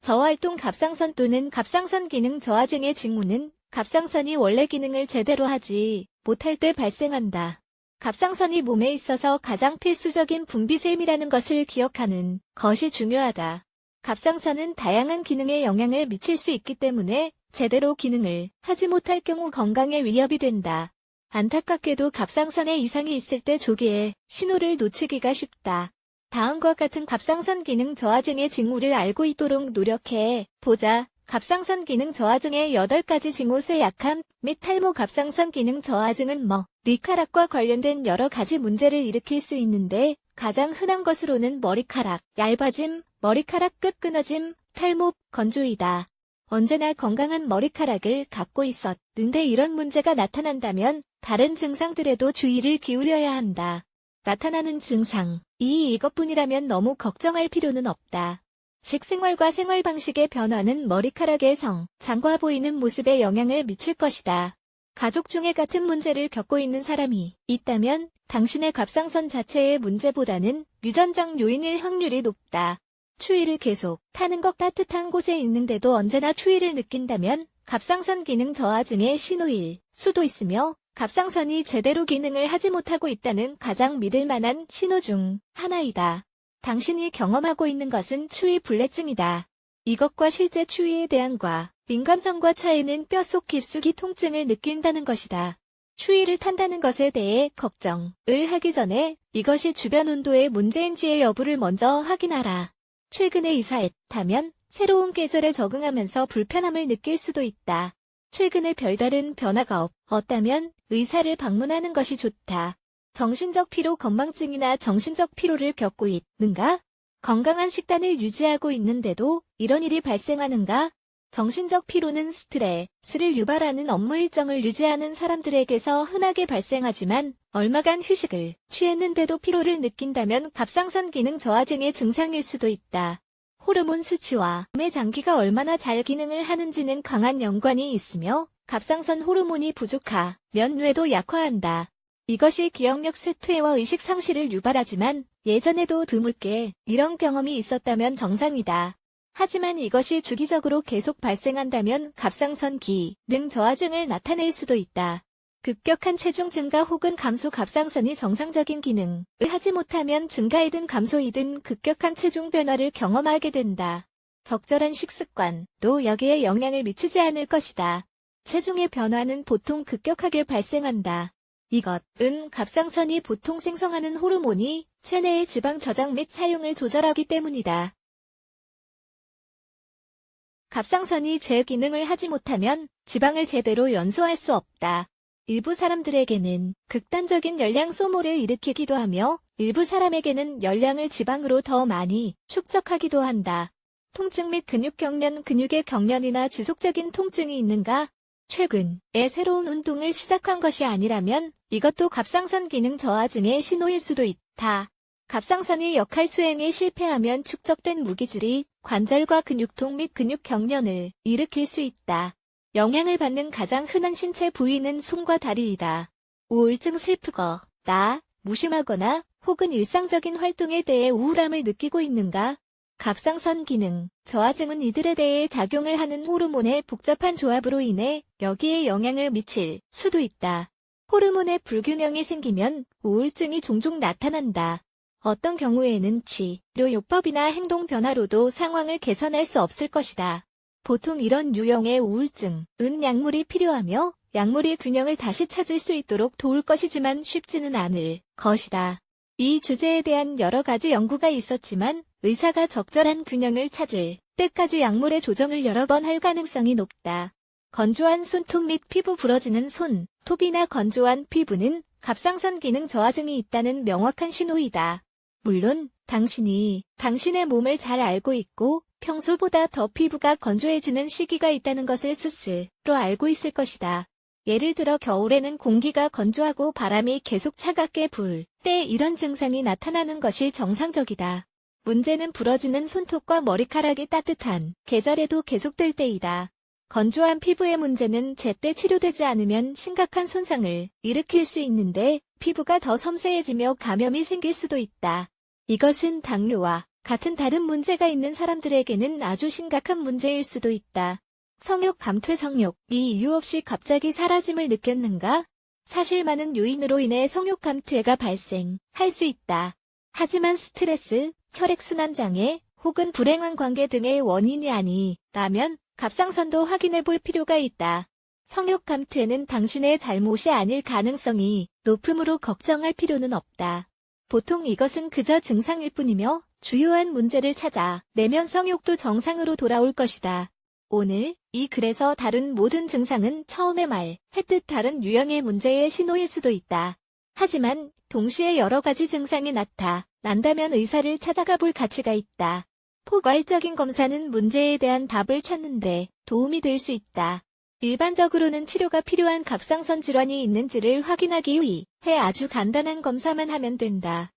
저활동 갑상선 또는 갑상선 기능 저하증의 징후는 갑상선이 원래 기능을 제대로 하지 못할 때 발생한다. 갑상선이 몸에 있어서 가장 필수적인 분비샘이라는 것을 기억하는 것이 중요하다. 갑상선은 다양한 기능에 영향을 미칠 수 있기 때문에 제대로 기능을 하지 못할 경우 건강에 위협이 된다. 안타깝게도 갑상선에 이상이 있을 때 조기에 신호를 놓치기가 쉽다. 다음과 같은 갑상선 기능 저하증의 징후를 알고 있도록 노력해 보자. 갑상선 기능 저하증의 8가지 징후 쇠약함 및 탈모. 갑상선 기능 저하증은 머리카락과 관련된 여러 가지 문제를 일으킬 수 있는데 가장 흔한 것으로는 머리카락 얇아짐, 머리카락 끝 끊어짐, 탈모, 건조이다. 언제나 건강한 머리카락을 갖고 있었는데 이런 문제가 나타난다면 다른 증상들에도 주의를 기울여야 한다. 나타나는 증상 이것뿐이라면 너무 걱정할 필요는 없다. 식생활과 생활 방식의 변화는 머리카락의 장과 보이는 모습에 영향을 미칠 것이다. 가족 중에 같은 문제를 겪고 있는 사람이 있다면 당신의 갑상선 자체의 문제보다는 유전적 요인일 확률이 높다. 추위를 계속 타는 것. 따뜻한 곳에 있는데도 언제나 추위를 느낀다면 갑상선 기능 저하증의 신호일 수도 있으며 갑상선이 제대로 기능을 하지 못하고 있다는 가장 믿을 만한 신호 중 하나이다. 당신이 경험하고 있는 것은 추위불내증이다. 이것과 실제 추위에 대한 민감성과 차이는 뼛속 깊숙이 통증을 느낀다는 것이다. 추위를 탄다는 것에 대해 걱정을 하기 전에 이것이 주변 온도의 문제인지의 여부를 먼저 확인하라. 최근에 이사했다면 새로운 계절에 적응하면서 불편함을 느낄 수도 있다. 최근에 별다른 변화가 없다면 의사를 방문하는 것이 좋다. 정신적 피로 건망증이나 정신적 피로를 겪고 있는가? 건강한 식단을 유지하고 있는데도 이런 일이 발생하는가? 정신적 피로는 스트레스를 유발하는 업무 일정을 유지하는 사람들에게서 흔하게 발생하지만 얼마간 휴식을 취했는데도 피로를 느낀다면 갑상선 기능 저하증의 증상일 수도 있다. 호르몬 수치와 몸의 장기가 얼마나 잘 기능을 하는지는 강한 연관이 있으며 갑상선 호르몬이 부족하면 뇌도 약화한다. 이것이 기억력 쇠퇴와 의식 상실을 유발하지만 예전에도 드물게 이런 경험이 있었다면 정상이다. 하지만 이것이 주기적으로 계속 발생한다면 갑상선 기능 저하증을 나타낼 수도 있다. 급격한 체중 증가 혹은 감소. 갑상선이 정상적인 기능을 하지 못하면 증가이든 감소이든 급격한 체중 변화를 경험하게 된다. 적절한 식습관도 여기에 영향을 미치지 않을 것이다. 체중의 변화는 보통 급격하게 발생한다. 이것은 갑상선이 보통 생성하는 호르몬이 체내의 지방 저장 및 사용을 조절하기 때문이다. 갑상선이 제 기능을 하지 못하면 지방을 제대로 연소할 수 없다. 일부 사람들에게는 극단적인 열량 소모를 일으키기도 하며 일부 사람에게는 열량을 지방으로 더 많이 축적하기도 한다. 통증 및 근육 경련. 근육의 경련이나 지속적인 통증이 있는가? 최근에 새로운 운동을 시작한 것이 아니라면 이것도 갑상선 기능 저하증의 신호일 수도 있다. 갑상선이 역할 수행에 실패하면 축적된 무기질이 관절과 근육통 및 근육 경련을 일으킬 수 있다. 영향을 받는 가장 흔한 신체 부위는 손과 다리이다. 우울증. 슬프거나 무심하거나 혹은 일상적인 활동에 대해 우울함을 느끼고 있는가? 갑상선 기능 저하증은 이들에 대해 작용을 하는 호르몬의 복잡한 조합으로 인해 여기에 영향을 미칠 수도 있다. 호르몬의 불균형이 생기면 우울증이 종종 나타난다. 어떤 경우에는 치료요법이나 행동 변화로도 상황을 개선할 수 없을 것이다. 보통 이런 유형의 우울증은 약물이 필요하며 약물이 균형을 다시 찾을 수 있도록 도울 것이지만 쉽지는 않을 것이다. 이 주제에 대한 여러 가지 연구가 있었지만 의사가 적절한 균형을 찾을 때까지 약물의 조정을 여러 번 할 가능성이 높다. 건조한 손톱 및 피부 부러지는 손톱이나 건조한 피부는 갑상선 기능 저하증이 있다는 명확한 신호이다. 물론 당신이 당신의 몸을 잘 알고 있고 평소보다 더 피부가 건조해지는 시기가 있다는 것을 스스로 알고 있을 것이다. 예를 들어 겨울에는 공기가 건조하고 바람이 계속 차갑게 불 때 이런 증상이 나타나는 것이 정상적이다. 문제는 부러지는 손톱과 머리카락이 따뜻한 계절에도 계속될 때이다. 건조한 피부의 문제는 제때 치료되지 않으면 심각한 손상을 일으킬 수 있는데 피부가 더 섬세해지며 감염이 생길 수도 있다. 이것은 당뇨와 같은 다른 문제가 있는 사람들에게는 아주 심각한 문제일 수도 있다. 성욕 감퇴 성욕이 이유 없이 갑자기 사라짐을 느꼈는가? 사실 많은 요인으로 인해 성욕 감퇴가 발생할 수 있다. 하지만 스트레스, 혈액순환 장애, 혹은 불행한 관계 등의 원인이 아니라면 갑상선도 확인해 볼 필요가 있다. 성욕 감퇴는 당신의 잘못이 아닐 가능성이 높으므로 걱정할 필요는 없다. 보통 이것은 그저 증상일 뿐이며 주요한 문제를 찾아 내면 성욕도 정상으로 돌아올 것이다. 오늘 이 글에서 다룬 모든 증상은 처음에 말했듯 다른 유형의 문제의 신호일 수도 있다. 하지만 동시에 여러 가지 증상이 나타난다면 의사를 찾아가 볼 가치가 있다. 포괄적인 검사는 문제에 대한 답을 찾는 데 도움이 될 수 있다. 일반적으로는 치료가 필요한 갑상선 질환이 있는지를 확인하기 위해 아주 간단한 검사만 하면 된다.